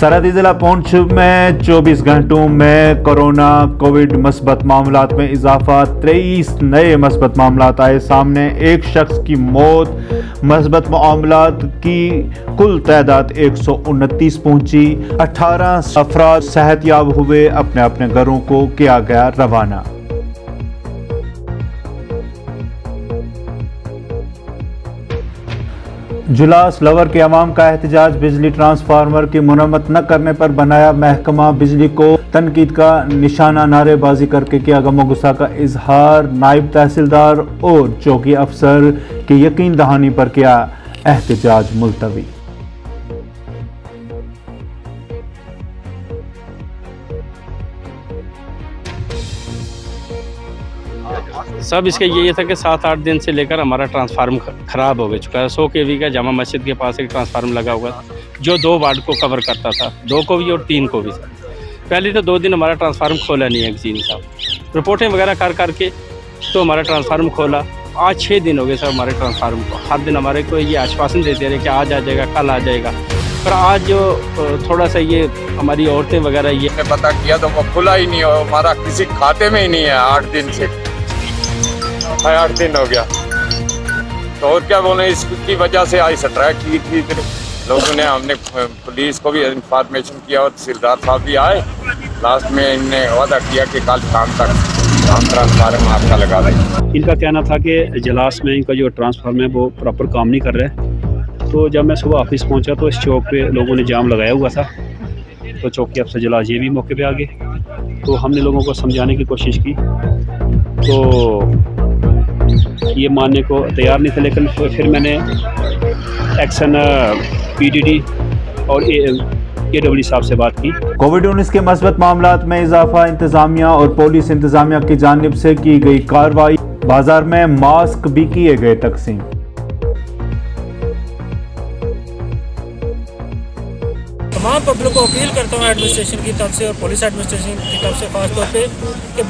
सरहदी जिला पुंछ में 24 घंटों में कोविड मस्बत मामलात में इजाफा, 23 नए मस्बत मामलात आए सामने, एक शख्स की मौत। मस्बत मामलात की कुल तादाद 129 पहुंची। 18 अफराद सेहतयाब हुए, अपने अपने घरों को किया गया रवाना। जुलास लवर के अवाम का एहतजाज, बिजली ट्रांसफार्मर की मुरम्मत न करने पर बनाया महकमा बिजली को तनकीद का निशाना, नारेबाजी करके किया गम गुस्सा का इजहार। नायब तहसीलदार और चौकी अफसर की यकीन दहानी पर किया एहतजाज मुलतवी। सब इसका ये था कि 7-8 दिन से लेकर हमारा ट्रांसफार्म ख़राब हो चुका है। 100 kV का जामा मस्जिद के पास एक ट्रांसफार्म लगा हुआ था जो 2 वार्ड को कवर करता था, 2 को भी और 3 को भी। पहले तो 2 दिन हमारा ट्रांसफार्म खोला नहीं है किसी साहब, रिपोर्टें वगैरह कर करके तो हमारा ट्रांसफार्म खोला। आज 6 दिन हो गए सर हमारे ट्रांसफार्म को। हर दिन हमारे को ये आश्वासन देते रहे कि आज आ जाएगा, कल आ जाएगा, पर आज जो थोड़ा सा ये हमारी औरतें वगैरह ये पता किया तो वो खुला ही नहीं हो, हमारा किसी खाते में ही नहीं है। 8 दिन से 8 दिन हो गया, तो और क्या बोले, इसकी वजह से आई स्ट्राइक की थी लोगों ने। हमने पुलिस को भी इंफॉर्मेशन किया और तहसीलदार साहब भी आए। लास्ट में इनने वादा किया कि कल शाम तक हम ट्रांसफार्मर आपका लगा देंगे। इनका कहना था कि जलास में इनका जो ट्रांसफार्मर है वो प्रॉपर काम नहीं कर रहा है। तो जब मैं सुबह ऑफिस पहुंचा तो इस चौक पे लोगों ने जाम लगाया हुआ था, तो चौकी अफसर जलास ये भी मौके पे आ गए। तो हमने लोगों को समझाने की कोशिश की तो ये मानने को तैयार नहीं थे, लेकिन फिर मैंने एक्शन पीडीडी और AWD साहब से बात की। कोविड-19 के मस्बत मामलात में इजाफा, इंतजामिया और पुलिस इंतजामिया की जानिब से की गई कार्रवाई। बाजार में मास्क भी किए गए तकसीम। तमाम पब्लिक को अपील करता हूँ एडमिनिस्ट्रेशन की तरफ से और पुलिस एडमिनिस्ट्रेशन की तरफ से खास तौर पे कि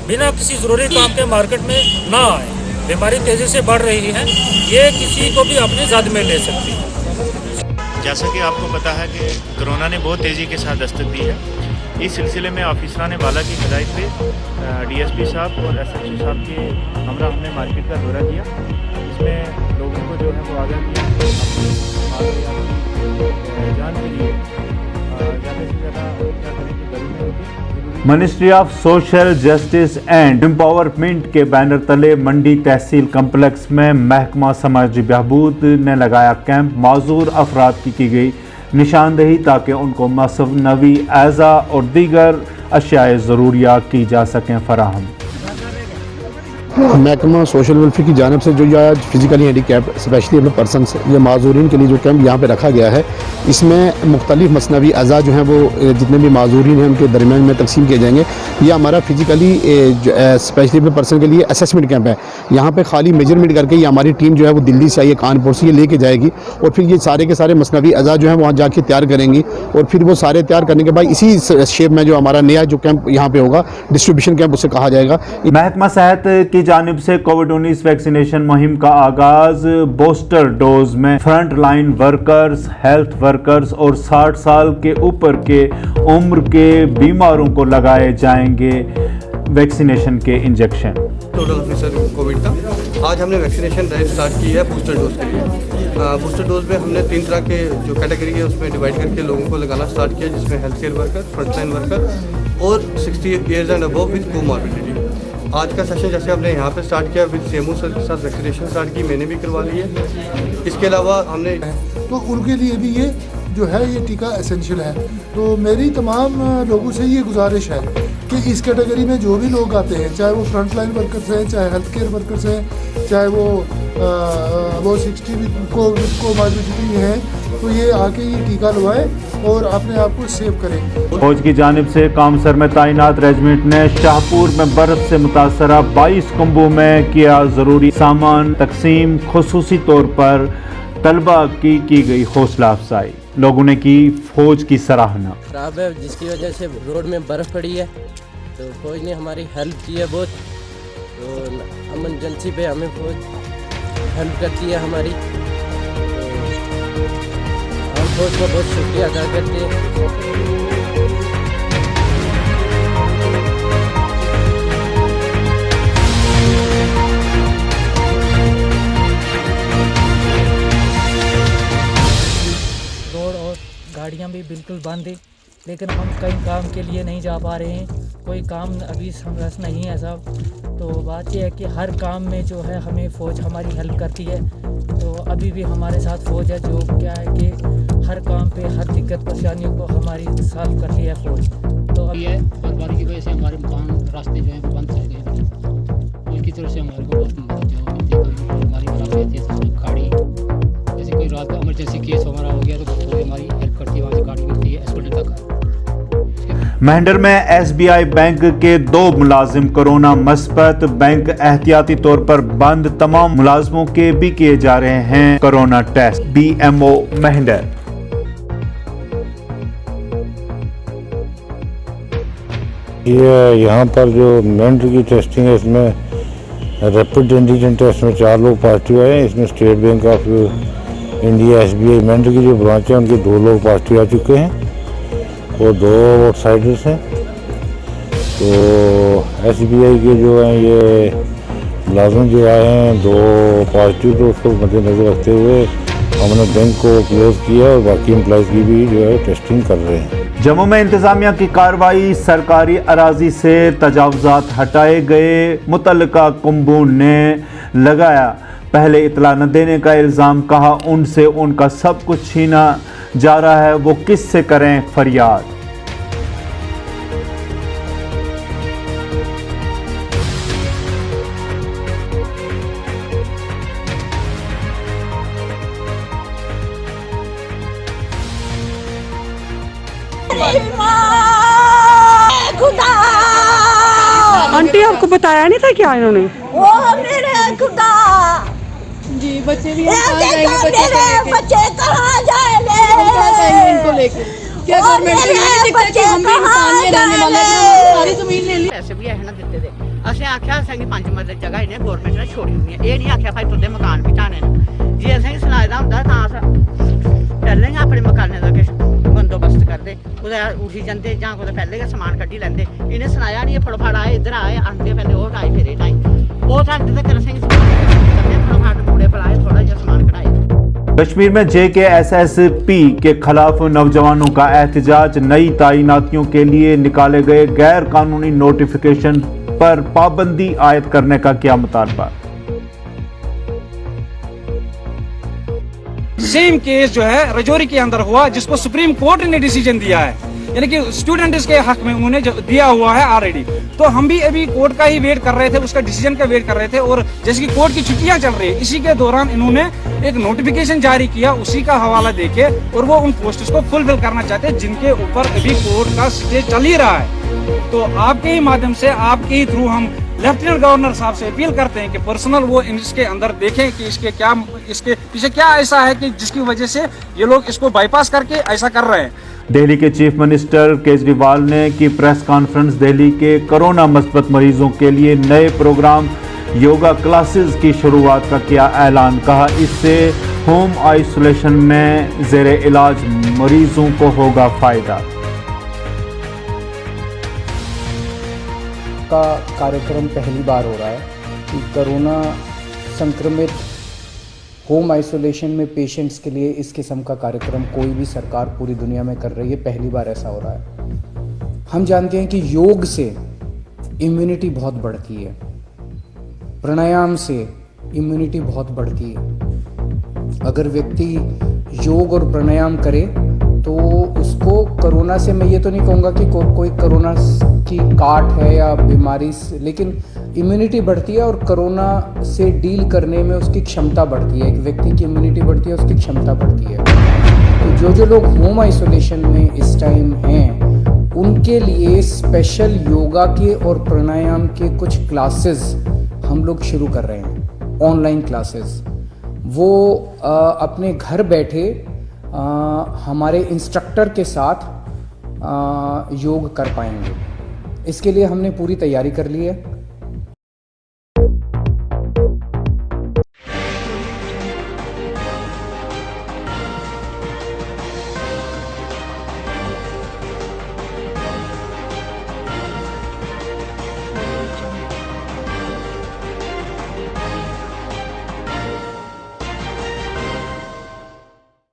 बिना किसी ज़रूरी काम के मार्केट में ना आए। बीमारी तेज़ी से बढ़ रही है, ये किसी को भी अपनी ज़द में ले सकती है। जैसा कि आपको पता है कि कोरोना ने बहुत तेज़ी के साथ दस्तक दी है। इस सिलसिले में ऑफिसरान बाला की हिदायत पे DSP साहब और SHO साहब के हमरा हमने मार्केट का दौरा किया। इसमें लोगों को जो है वो आगाह किया जान के लिए ज़्यादा से ज़्यादा क्या करें कि घर में होगी। Ministry of social justice and empowerment के बैनर तले मंडी तहसील कम्प्लेक्स में महकमा समाजी बहबूद ने लगाया कैंप। माजूर अफराद की गई निशानदेही ताकि उनको मसनवी एज़ा और दीगर अशियाए ज़रूरिया की जा सकें फराहम। महकमा सोशल वेलफेयर की जानिब से जो आज फिजिकली हैंडीकैप स्पेशली अपने पर्सन या माजूरीन के लिए जो कैंप यहाँ पे रखा गया है, इसमें मुख्तलिफ मसनवी अज़ा जो हैं वो जितने भी माजूरीन हैं उनके दरमियान में तकसीम किए जाएंगे। ये हमारा फिजिकली स्पेशली अपने पर्सन के लिए असेसमेंट कैंप है। यहाँ पे खाली मेजरमेंट करके ये हमारी टीम जो है वो दिल्ली से आई है, कानपुर से, ये लेके जाएगी और फिर ये सारे के सारे मसनवी अज़ा जो हैं वहाँ जाके तैयार करेंगी और फिर वो सारे तैयार करने के बाद इसी शेप में जो हमारा नया जो कैंप यहाँ पे होगा, डिस्ट्रीब्यूशन कैंप उसे कहा जाएगा। महकमा सेहत की जानिब से कोविड-19 वैक्सीनेशन मुहिम का आगाज। बूस्टर डोज में front line workers, health workers और 60 साल के ऊपर के उम्र के बीमारों को लगाए जाएंगे वैक्सीनेशन के इंजेक्शन। टोटल ऑफिसर कोविड का आज हमने वैक्सीनेशन ड्राइव स्टार्ट की है बूस्टर डोज के लिए। बूस्टर डोज में हमने 3 तरह के जो कैटेगरी है उसमें डिवाइड करके लोगों को लगाना स्टार्ट किया, जिसमें health care worker, front line worker और 60 years and above with comorbidity. आज का सेशन जैसे हमने यहाँ पे स्टार्ट किया विद CMO सर के साथ वैक्सीनेशन स्टार्ट की, मैंने भी करवा ली है। इसके अलावा हमने तो उनके लिए भी ये जो है ये टीका एसेंशियल है। तो मेरी तमाम लोगों से ये गुजारिश है कि इस कैटेगरी में जो भी लोग आते हैं, चाहे वो फ्रंट लाइन वर्कर्स हैं, चाहे हेल्थ केयर वर्कर्स हैं, चाहे वो 60 को कोमॉर्बिडिटी है, तो ये आके ये टीका लगवाएं और अपने आप को सेव करें। फौज की जानिब से कामसर में तैनात रेजिमेंट ने शाहपुर में बर्फ से मुतासरा 22 कुंभों में किया ज़रूरी सामान तकसीम। खुसूसी तौर पर तलबा की गई हौसला अफजाई, लोगों ने की फौज की सराहना। खराब है जिसकी वजह से रोड में बर्फ़ पड़ी है, तो फौज ने हमारी हेल्प की है बहुत। तो इमरजेंसी पे हमें फौज हेल्प करती है हमारी। फौज का बहुत शुक्रिया अदा करते हैं। रोड और गाड़ियाँ भी बिल्कुल बंद है, लेकिन हम कहीं काम के लिए नहीं जा पा रहे हैं। कोई काम अभी समझ नहीं है साहब। तो बात यह है कि हर काम में जो है हमें फ़ौज हमारी हेल्प करती है। तो अभी भी हमारे साथ फ़ौज है, जो क्या है कि हर काम पे हर दिक्कत परेशानियों को हमारी सॉल्व करती है फ़ौज। तो अब ये बर्फबारी की वजह से हमारे मकान रास्ते जो हैं वो बंद चल गए। फ़ौज की तरफ से हमारे को बहुत मदद जो मिलती है, कोई हमारी बराबर रहती है, गाड़ी जैसे कोई रात का इमरजेंसी केस हमारा हो गया तो फ़ौज हमारी हेल्प करती है, वहाँ से गाड़ी मिलती है हॉस्पिटल तक। मेंढर में SBI बैंक के 2 मुलाजिम कोरोना मस्बत, बैंक एहतियाती तौर पर बंद, तमाम मुलाजमों के भी किए जा रहे हैं कोरोना टेस्ट। BMO मेंढर। ये यहाँ पर जो मेंढर की टेस्टिंग है, इसमें रैपिड एंटीजन टेस्ट में 4 लोग पॉजिटिव आए हैं। इसमें state bank of India SBI Mendhar की जो ब्रांच है उनके 2 लोग पॉजिटिव आ चुके हैं और 2 आउटसाइडर्स हैं। तो SBI के जो हैं ये मुलाजिम जो आए हैं 2 पॉजिटिव, तो उसको मद्देनजर रखते हुए हमने बैंक को क्लोज किया और बाकी एम्प्लॉयज़ की भी जो है टेस्टिंग कर रहे हैं। जम्मू में इंतजामिया की कार्रवाई, सरकारी अराजी से तजावुजात हटाए गए, मुतल्लिका कुंबू ने लगाया पहले इतला न देने का इल्ज़ाम, कहा उनसे उनका सब कुछ छीना जा रहा है, वो किससे करें फरियाद। आंटी आपको बताया नहीं था क्या इन्होंने? वो मेरे खुदा जी बच्चे भी बच्चे कहाँ जाएंगे इनको लेके? क्या गवर्नमेंट को ये दिखता है कि हम भी इंसान में रहने वाले हैं, सारी जमीन ले ली। पैसे भी है ना देते थे। असं आख्या असें 5 मरले जगह इन्हें गवर्नमेंट ने छोड़ी हुई है। ये नहीं आख्या भाई तुंदे मकान भी ढाने ने। जे असें सुनाए दा हुंदा तां अस पहले अपने मकाने दा किश बंदोबस्त करदे, कुदै उठी जंदे जां कुदै पहले गै समान कड्ढी लैंदे। इन्हें सनाया नहीं, फटोफट आए इधर आए आंदे पहले वो ढाई फेरे ढाई वो साढ़े तक असें फटोफट मुड़े बुलाए, थोड़ा जिहा समान कढ़ाए। कश्मीर में JKSSP के खिलाफ नौजवानों का एहतजाज, नई तैनातियों के लिए निकाले गए गैर कानूनी नोटिफिकेशन पर पाबंदी आयद करने का किया मुतालबा। सेम केस जो है रजौरी के अंदर हुआ, जिसको सुप्रीम कोर्ट ने डिसीजन दिया है, यानी कि स्टूडेंट्स के हक में उन्होंने दिया हुआ है ऑलरेडी। तो हम भी अभी कोर्ट का ही वेट कर रहे थे, उसका डिसीजन का वेट कर रहे थे। और जैसे कि कोर्ट की छुट्टियां चल रही है, इसी के दौरान इन्होंने एक नोटिफिकेशन जारी किया, उसी का हवाला देके, और वो उन पोस्ट्स को फुलफिल करना चाहते हैं जिनके ऊपर अभी कोर्ट का स्टे चल ही रहा है। तो आपके ही माध्यम से, आपके ही थ्रू हम लेफ्टिनेंट गवर्नर साहब से अपील करते हैं कि पर्सनल वो इसके अंदर देखें कि इसके पीछे क्या ऐसा है कि जिसकी वजह से ये लोग इसको बाईपास करके ऐसा कर रहे हैं। दिल्ली के चीफ मिनिस्टर केजरीवाल ने की प्रेस कॉन्फ्रेंस, दिल्ली के कोरोना मस्बत मरीजों के लिए नए प्रोग्राम योगा क्लासेस की शुरुआत का किया ऐलान, कहा इससे होम आइसोलेशन में जेरे इलाज मरीजों को होगा फायदा। का कार्यक्रम पहली बार हो रहा है कि कोरोना संक्रमित होम आइसोलेशन में पेशेंट्स के लिए इस किस्म का कार्यक्रम कोई भी सरकार पूरी दुनिया में कर रही है, पहली बार ऐसा हो रहा है। हम जानते हैं कि योग से इम्यूनिटी बहुत बढ़ती है, प्राणायाम से इम्यूनिटी बहुत बढ़ती है। अगर व्यक्ति योग और प्राणायाम करे तो उसको कोरोना से, मैं ये तो नहीं कहूँगा कि कोई कोरोना की काट है या बीमारी से, लेकिन इम्यूनिटी बढ़ती है और कोरोना से डील करने में उसकी क्षमता बढ़ती है। एक व्यक्ति की इम्यूनिटी बढ़ती है, उसकी क्षमता बढ़ती है। तो जो लोग होम आइसोलेशन में इस टाइम हैं, उनके लिए स्पेशल योगा के और प्राणायाम के कुछ क्लासेस हम लोग शुरू कर रहे हैं, ऑनलाइन क्लासेस। वो अपने घर बैठे हमारे इंस्ट्रक्टर के साथ योग कर पाएंगे। इसके लिए हमने पूरी तैयारी कर ली है।